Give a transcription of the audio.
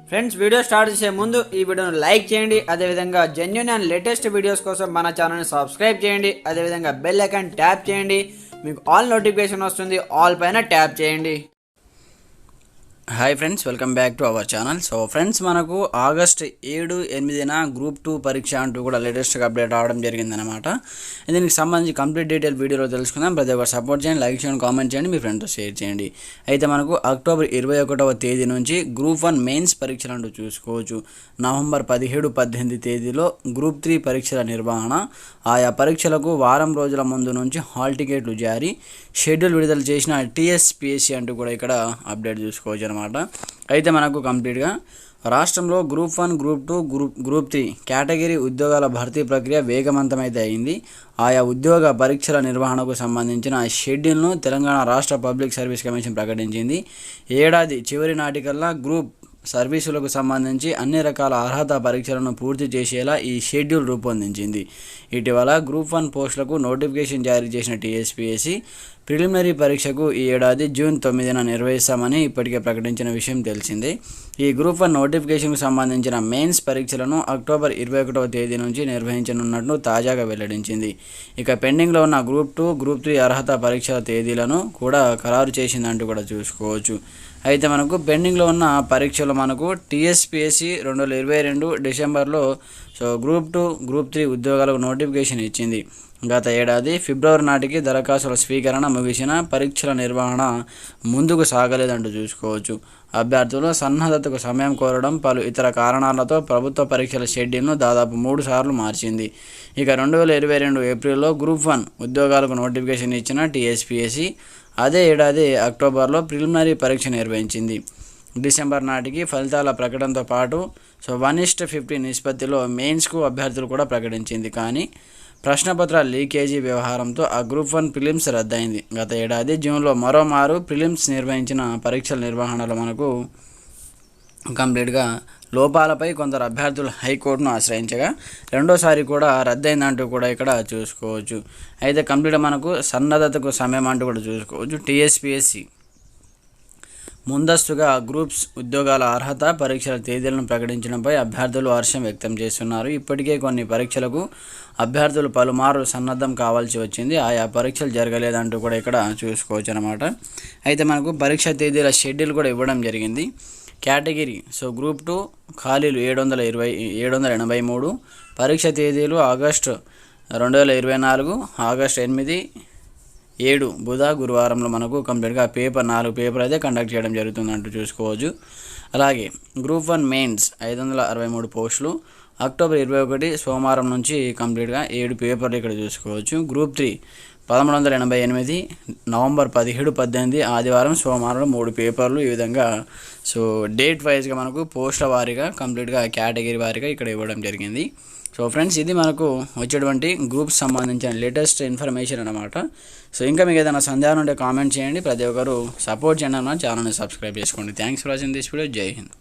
Friends, video start చేసే ముందు ఈ వీడియోను లైక్ చేయండి. అదేవిధంగా జెన్యూన్ అండ్ లేటెస్ట్ వీడియోస్ కోసం మన ఛానల్ని సబ్స్క్రైబ్ చేయండి. అదేవిధంగా బెల్ ఐకాన్ ట్యాప్ చేయండి. మీకు ఆల్ నోటిఫికేషన్ వస్తుంది. ఆల్ పైన ట్యాప్ చేయండి. Hi friends, welcome back to our channel. So friends, మనకు ఆగస్ట్ 7-8 గ్రూప్ 2 పరీక్ష అంటూ కూడా లేటెస్ట్గా అప్డేట్ అవడం జరిగిందనమాట. దీనికి సంబంధించి కంప్లీట్ డీటెయిల్ వీడియోలో తెలుసుకుందాం. ప్రతి ఒక్కరు సపోర్ట్ చేయండి, లైక్ చేయండి, కామెంట్ చేయండి, మీ ఫ్రెండ్తో షేర్ చేయండి. అయితే మనకు అక్టోబర్ 21వ తేదీ నుంచి గ్రూప్ 1 మెయిన్స్ పరీక్షలు అంటూ చూసుకోవచ్చు. నవంబర్ 17-18 తేదీలో గ్రూప్ 3 పరీక్షల నిర్వహణ, ఆయా పరీక్షలకు వారం రోజుల ముందు నుంచి హాల్ టికెట్లు జారీ, షెడ్యూల్ విడుదల చేసిన టీఎస్పీఎస్సీ అంటూ కూడా ఇక్కడ అప్డేట్ చూసుకోవచ్చు అనమాట. అయితే మనకు కంప్లీట్గా రాష్ట్రంలో గ్రూప్ 1, గ్రూప్ 2, గ్రూప్ 3 కేటగిరీ ఉద్యోగాల భర్తీ ప్రక్రియ వేగవంతమైతే అయింది. ఆయా ఉద్యోగ పరీక్షల నిర్వహణకు సంబంధించిన షెడ్యూల్ను తెలంగాణ రాష్ట్ర పబ్లిక్ సర్వీస్ కమిషన్ ప్రకటించింది. ఏడాది చివరి నాటికల్లా గ్రూప్ సర్వీసులకు సంబంధించి అన్ని రకాల అర్హత పరీక్షలను పూర్తి చేసేలా ఈ షెడ్యూల్ రూపొందించింది. ఇటీవల గ్రూప్ 1 పోస్టులకు నోటిఫికేషన్ జారీ చేసిన టీఎస్పీఎస్సీ ప్రిలిమినరీ పరీక్షకు ఈ ఏడాది జూన్ 9న నిర్వహిస్తామని ఇప్పటికే ప్రకటించిన విషయం తెలిసిందే. ఈ గ్రూప్ 1 నోటిఫికేషన్కు సంబంధించిన మెయిన్స్ పరీక్షలను అక్టోబర్ 21వ తేదీ నుంచి నిర్వహించనున్నట్లు తాజాగా వెల్లడించింది. ఇక పెండింగ్లో ఉన్న గ్రూప్ 2, గ్రూప్ 3 అర్హత పరీక్షల తేదీలను కూడా ఖరారు చేసిందంటూ కూడా చూసుకోవచ్చు. అయితే మనకు పెండింగ్లో ఉన్న పరీక్షలు మనకు టీఎస్పీఎస్సీ 2022 డిసెంబర్లో గ్రూప్ 2, గ్రూప్ 3 ఉద్యోగాలకు నోటిఫికేషన్ ఇచ్చింది. గత ఏడాది ఫిబ్రవరి నాటికి దరఖాస్తుల స్వీకరణ ముగిసిన పరీక్షల నిర్వహణ ముందుకు సాగలేదంటూ చూసుకోవచ్చు. అభ్యర్థులు సన్నద్ధతకు సమయం కోరడం, పలు ఇతర కారణాలతో ప్రభుత్వ పరీక్షల షెడ్యూల్ను దాదాపు 3 సార్లు మార్చింది. ఇక 2022 ఏప్రిల్లో గ్రూప్ 1 ఉద్యోగాలకు నోటిఫికేషన్ ఇచ్చిన టీఎస్పీఎస్సీ అదే ఏడాది అక్టోబర్లో ప్రిలిమినరీ పరీక్ష నిర్వహించింది. డిసెంబర్ నాటికి ఫలితాల ప్రకటనతో పాటు 1:50 నిష్పత్తిలో మెయిన్స్కు అభ్యర్థులు కూడా ప్రకటించింది. కానీ ప్రశ్నపత్ర లీకేజీ వ్యవహారంతో ఆ గ్రూప్ 1 ప్రిలిమ్స్ రద్దయింది. గత ఏడాది జూన్లో మరోమారు ప్రిలిమ్స్ నిర్వహించిన పరీక్షల నిర్వహణలో మనకు కంప్లీట్గా లోపాలపై కొందరు అభ్యర్థులు హైకోర్టును ఆశ్రయించగా రెండోసారి కూడా రద్దయిందంటూ కూడా ఇక్కడ చూసుకోవచ్చు. అయితే కంప్లీట్గా మనకు సన్నద్ధతకు సమయం అంటూ కూడా చూసుకోవచ్చు. టీఎస్పీఎస్సీ ముందస్తుగా గ్రూప్స్ ఉద్యోగాల అర్హత పరీక్షల తేదీలను ప్రకటించడంపై అభ్యర్థులు హర్షం వ్యక్తం చేస్తున్నారు. ఇప్పటికే కొన్ని పరీక్షలకు అభ్యర్థులు పలుమార్లు సన్నద్ధం కావాల్సి వచ్చింది. ఆయా పరీక్షలు జరగలేదంటూ కూడా ఇక్కడ చూసుకోవచ్చు అనమాట. అయితే మనకు పరీక్ష తేదీల షెడ్యూల్ కూడా ఇవ్వడం జరిగింది. కేటగిరీ గ్రూప్ 2 ఖాళీలు 783, పరీక్ష తేదీలు ఆగస్టు 2024, ఆగస్టు 8, 7 బుధ గురువారంలో మనకు కంప్లీట్గా 4 పేపర్ అయితే కండక్ట్ చేయడం జరుగుతుందంటూ చూసుకోవచ్చు. అలాగే గ్రూప్ 1 మెయిన్స్ 563 పోస్టులు అక్టోబర్ 21 సోమవారం నుంచి కంప్లీట్గా 7 పేపర్లు ఇక్కడ చూసుకోవచ్చు. గ్రూప్ 3 1188 నవంబర్ 17-18 ఆదివారం సోమవారం 3 పేపర్లు. ఈ విధంగా డేట్ వైజ్గా మనకు పోస్టుల వారీగా కంప్లీట్గా కేటగిరీ వారీగా ఇక్కడ ఇవ్వడం జరిగింది. ఫ్రెండ్స్, ఇది మనకు వచ్చేటువంటి గ్రూప్స్ సంబంధించిన లేటెస్ట్ ఇన్ఫర్మేషన్ అనమాట. ఇంకా మీకు ఏదైనా సందేహాలు ఉంటే కామెంట్ చేయండి. ప్రతి ఒక్కరు సపోర్ట్ చేయండి, ఛానల్ని సబ్స్క్రైబ్ చేసుకోండి. Thanks for watching this video. జై హింద్.